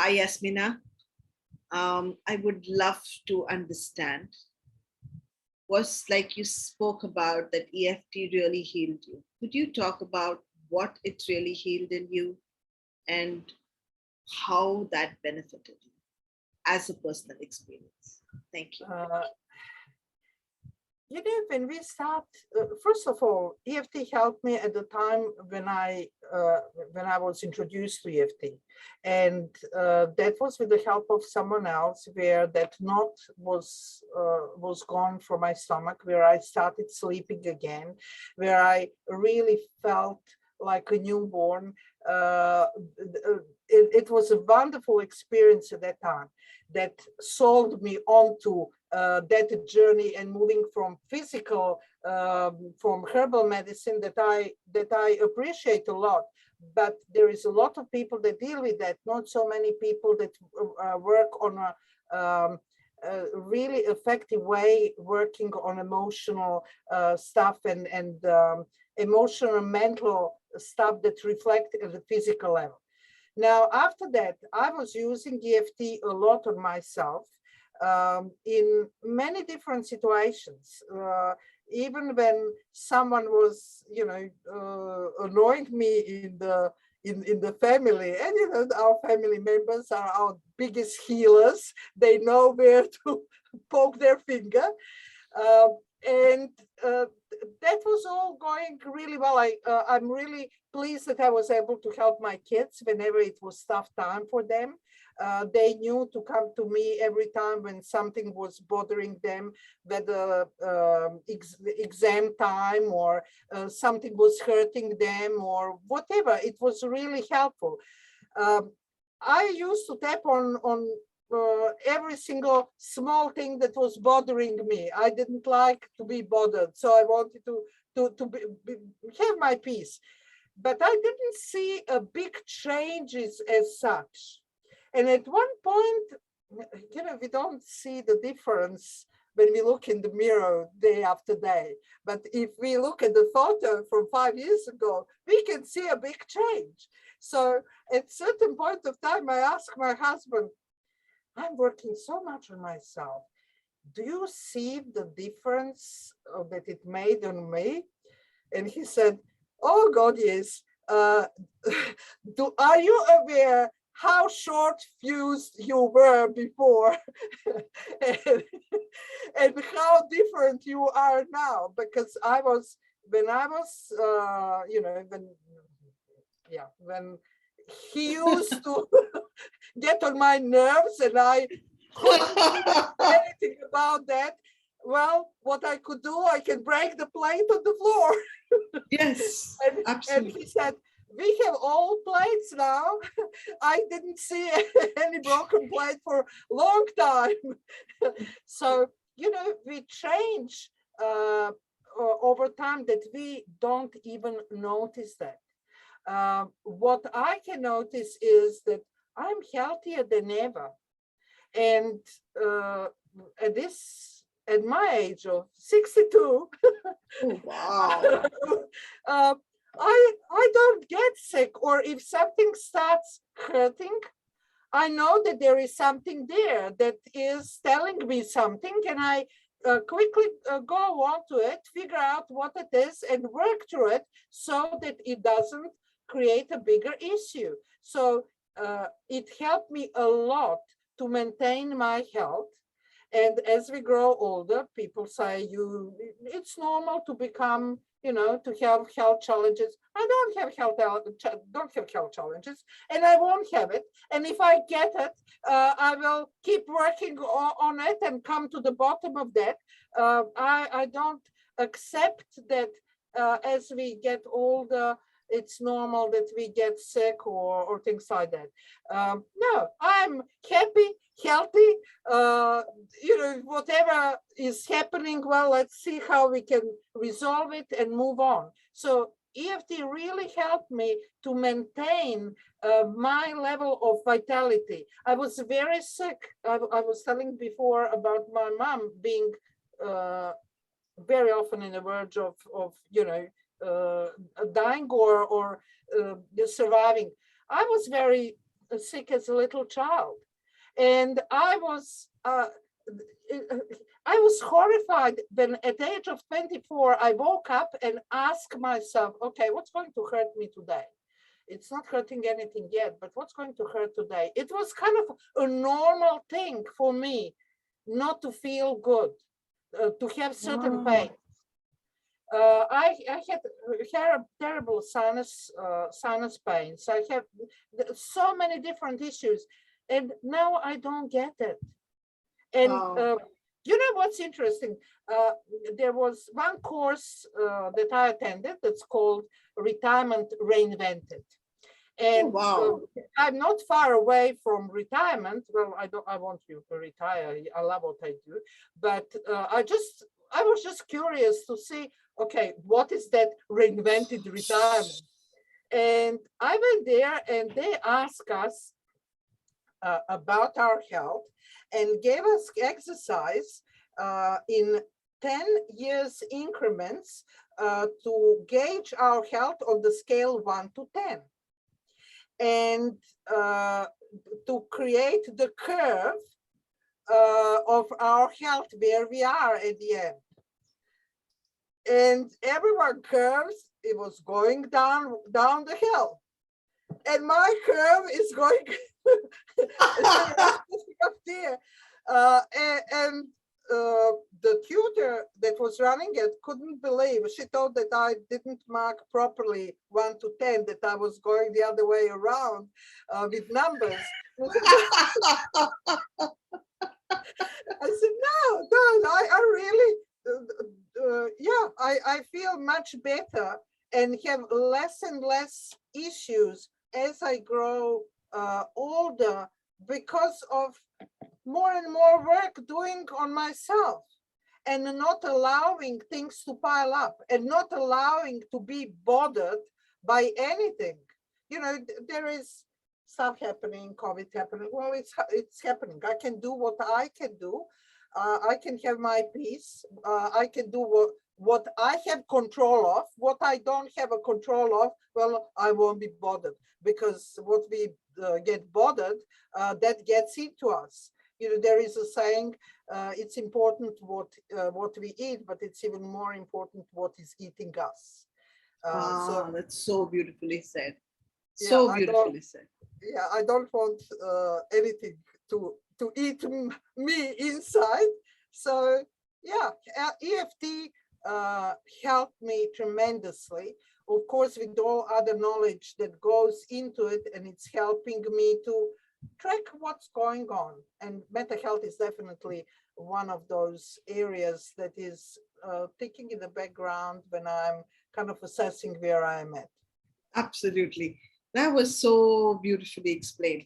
Hi, Jasmina. I would love to understand. Was like you spoke about that EFT really healed you. Could you talk about what it really healed in you and how that benefited you as a personal experience? Thank you. Uh, when we start, first of all, EFT helped me at the time when I was introduced to EFT, and that was with the help of someone else, where that knot was gone from my stomach, where I started sleeping again, where I really felt like a newborn. It was a wonderful experience at that time that sold me onto that journey and moving from physical, from herbal medicine that I appreciate a lot. But there is a lot of people that deal with that. Not so many people that work on a really effective way, working on emotional stuff and emotional and mental stuff that reflect at the physical level. Now, after that, I was using EFT a lot on myself in many different situations. Even when someone was, annoying me in the family, and our family members are our biggest healers. They know where to poke their finger. And that was all going really well. I'm really pleased that I was able to help my kids whenever it was tough time for them. They knew to come to me every time when something was bothering them, whether exam time or something was hurting them or whatever. It was really helpful. I used to tap on every single small thing that was bothering me. I didn't like to be bothered, so I wanted to have my peace. But I didn't see a big changes as such. And at one point, we don't see the difference when we look in the mirror day after day. But if we look at the photo from 5 years ago, we can see a big change. So at certain point of time, I asked my husband, I'm working so much on myself. Do you see the difference that it made on me? And he said, oh God, yes. Are you aware how short fused you were before and how different you are now? Because when he used to get on my nerves and I couldn't do anything about that. Well, what I could do, I can break the plate on the floor. Yes, and absolutely. he said, we have all plates now. I didn't see any broken plate for a long time. So, we change over time that we don't even notice that. What I can notice is that I'm healthier than ever. And at my age of 62, Oh, wow. I don't get sick, or if something starts hurting, I know that there is something there that is telling me something, and I quickly go on to it, figure out what it is, and work through it so that it doesn't create a bigger issue. So it helped me a lot to maintain my health. And as we grow older, people say it's normal to become, to have health challenges. I don't have health challenges, and I won't have it. And if I get it, I will keep working on it and come to the bottom of that. I don't accept that as we get older, it's normal that we get sick or things like that. No, I'm happy, healthy. Whatever is happening, well, let's see how we can resolve it and move on. So EFT really helped me to maintain my level of vitality. I was very sick. I was telling before about my mom being very often in the verge of dying or surviving. I was very sick as a little child. And I was horrified when at the age of 24, I woke up and asked myself, okay, what's going to hurt me today? It's not hurting anything yet, but what's going to hurt today? It was kind of a normal thing for me not to feel good, to have certain pain. I had terrible sinus pains. I have so many different issues, and now I don't get it. And you know what's interesting? There was one course that I attended that's called Retirement Reinvented. And I'm not far away from retirement. Well, I want you to retire. I love what I do, but I was just curious to see, okay, what is that reinvented retirement? And I went there, and they asked us about our health and gave us exercise in 10 years increments to gauge our health on the scale 1 to 10. And to create the curve of our health where we are at the end. And everyone curves, it was going down the hill. And my curve is going up there. And the tutor that was running it couldn't believe. She thought that I didn't mark properly 1 to 10, that I was going the other way around with numbers. I said, no, I really, I feel much better and have less and less issues as I grow older because of more and more work doing on myself and not allowing things to pile up and not allowing to be bothered by anything. You know, there is stuff happening, COVID happening. Well, it's happening. I can do what I can do. I can have my peace. I can do what I have control of. What I don't have a control of, well, I won't be bothered, because what we get bothered, that gets into us. You know, there is a saying, it's important what we eat, but it's even more important what is eating us. So that's so beautifully said. So beautifully said. Yeah, I don't want anything to eat me inside. So yeah, EFT helped me tremendously. Of course, with all other knowledge that goes into it, and it's helping me to track what's going on. And mental health is definitely one of those areas that is ticking in the background when I'm kind of assessing where I'm at. Absolutely. That was so beautifully explained.